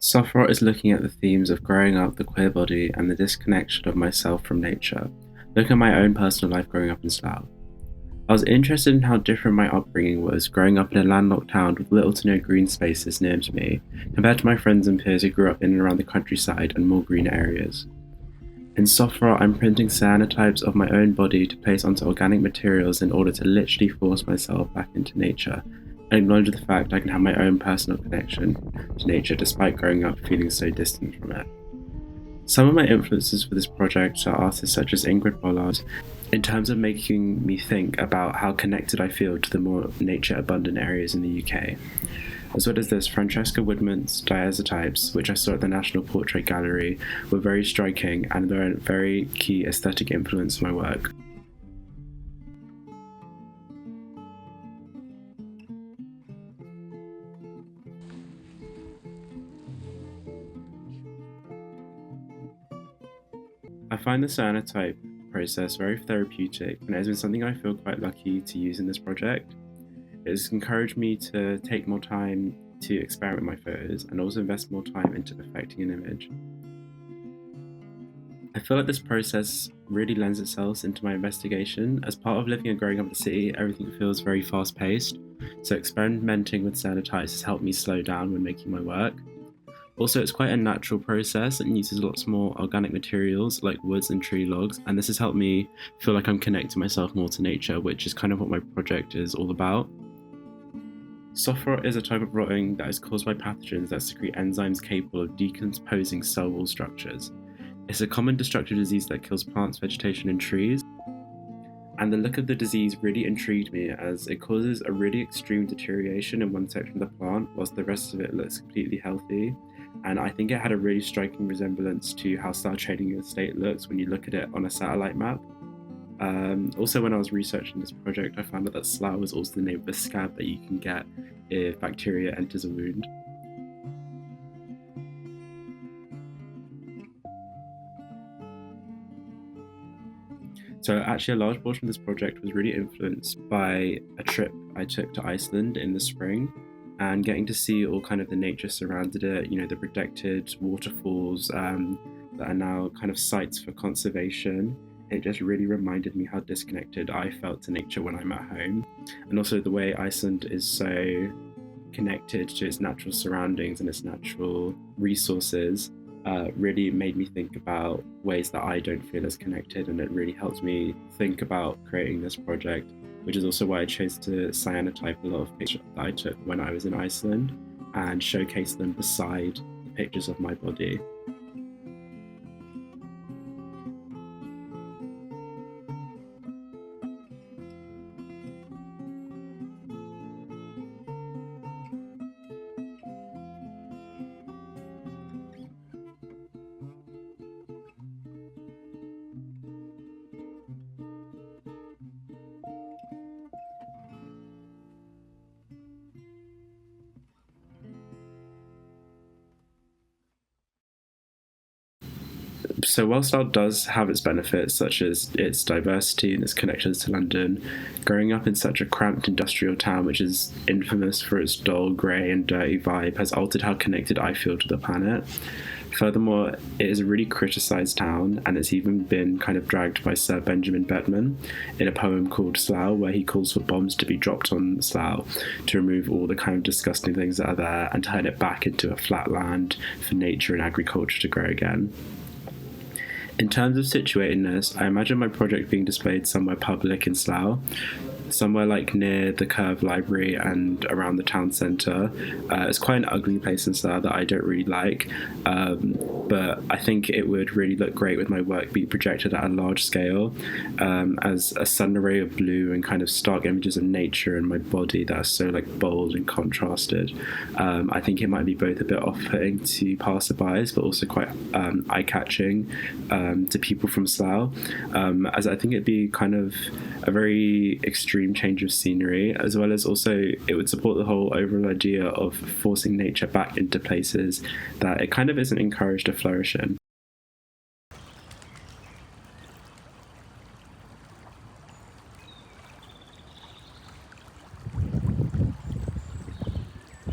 Software is looking at the themes of growing up, the queer body, and the disconnection of myself from nature. Looking at my own personal life growing up in Slough. I was interested in how different my upbringing was growing up in a landlocked town with little to no green spaces near to me, compared to my friends and peers who grew up in and around the countryside and more green areas. In software, I'm printing cyanotypes of my own body to place onto organic materials in order to literally force myself back into nature and acknowledge the fact I can have my own personal connection to nature despite growing up feeling so distant from it. Some of my influences for this project are artists such as Ingrid Bollard, in terms of making me think about how connected I feel to the more nature abundant areas in the UK. As well as this, Francesca Woodman's diazotypes, which I saw at the National Portrait Gallery, were very striking and they're a very key aesthetic influence in my work. I find the cyanotype process very therapeutic, and it has been something I feel quite lucky to use in this project. It has encouraged me to take more time to experiment with my photos and also invest more time into perfecting an image. I feel like this process really lends itself into my investigation. As part of living and growing up in the city, everything feels very fast paced, so experimenting with cyanotypes has helped me slow down when making my work. Also, it's quite a natural process and uses lots more organic materials like woods and tree logs, and this has helped me feel like I'm connecting myself more to nature, which is kind of what my project is all about. Soft rot is a type of rotting that is caused by pathogens that secrete enzymes capable of decomposing cell wall structures. It's a common destructive disease that kills plants, vegetation, and trees. And the look of the disease really intrigued me as it causes a really extreme deterioration in one section of the plant, whilst the rest of it looks completely healthy. And I think it had a really striking resemblance to how Slough Trading Estate looks when you look at it on a satellite map. Also, when I was researching this project, I found out that Slough was also the name of a scab that you can get if bacteria enters a wound. So actually a large portion of this project was really influenced by a trip I took to Iceland in the spring and getting to see all kind of the nature surrounded it, the protected waterfalls that are now kind of sites for conservation. It just really reminded me how disconnected I felt to nature when I'm at home. And also the way Iceland is so connected to its natural surroundings and its natural resources really made me think about ways that I don't feel as connected, and it really helped me think about creating this project, which is also why I chose to cyanotype a lot of pictures that I took when I was in Iceland and showcase them beside the pictures of my body. So whilst art does have its benefits, such as its diversity and its connections to London, growing up in such a cramped industrial town, which is infamous for its dull, grey and dirty vibe, has altered how connected I feel to the planet. Furthermore, it is a really criticised town, and it's even been kind of dragged by Sir Benjamin Bettman in a poem called Slough, where he calls for bombs to be dropped on Slough to remove all the kind of disgusting things that are there and turn it back into a flat land for nature and agriculture to grow again. In terms of situatedness, I imagine my project being displayed somewhere public in Slough, somewhere like near the Curve Library and around the town centre. It's quite an ugly place in Slough that I don't really like, but I think it would really look great with my work being projected at a large scale as a sudden array of blue and kind of stark images of nature and my body that are so like bold and contrasted. I think it might be both a bit off-putting to passerbys but also quite eye-catching to people from Slough, as I think it'd be kind of a very extreme change of scenery, as well as also it would support the whole overall idea of forcing nature back into places that it kind of isn't encouraged to flourish in.